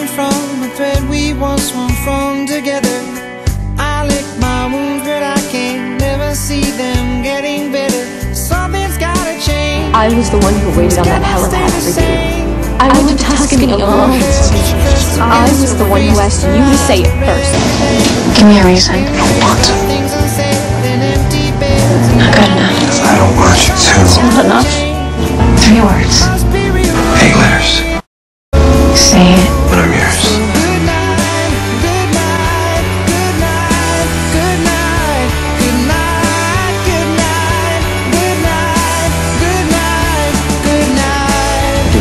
torn from a thread we once swung from together. I lick my wounds, but I can never see them getting better. Something's gotta change. I was the one who waited on that helipad for you. I went to Tuscany alone. I was the one who asked you to say it first. Give me a reason. I don't want to. Not good enough. I don't want you to. It's not enough. 3 words. 8 letters. Say it. When I'm yours.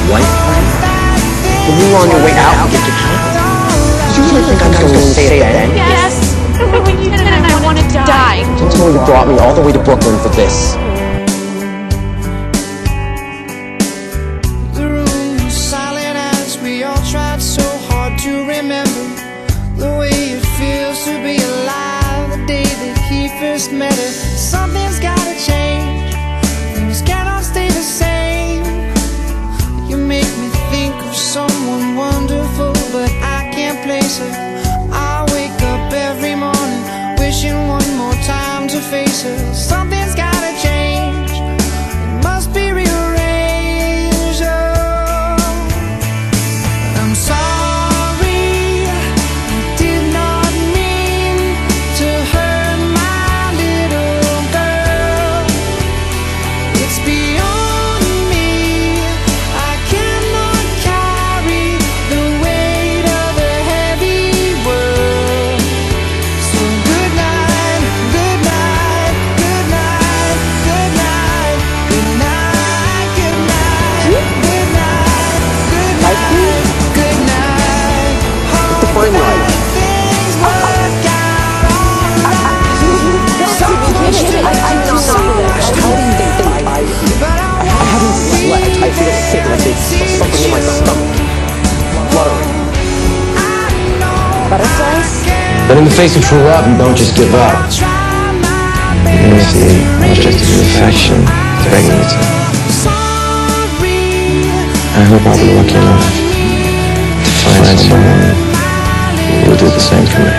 White friend? When you were on your way out and get your house? You really think I'm going to say it then? Yes! When you said I want to die. Don't tell me you brought me all the way to Brooklyn for this. The room was silent as we all tried so hard to remember the way it feels to be alive the day that he first met her. Something's gotta change. Things cannot stay the same. You make me think of someone wonderful, but I can't place her. I wake up every morning wishing one more time to face her. Something's gotta change. It must be rearranged. Oh, I'm sorry. I did not mean to hurt my little girl. It's beyond me. I cannot carry the weight of a heavy world. So good night, good night, good night, good night, good night, good night, good night, good night, good night. It's the fine line. Things work out alright. I haven't slept. I feel sick like there's something in my stomach. Fluttering. Butterflies? But in the face of true love, you don't just give up. Honestly, I was just an affection, begging you to. I hope I'll be lucky enough to find someone who will do the same for me.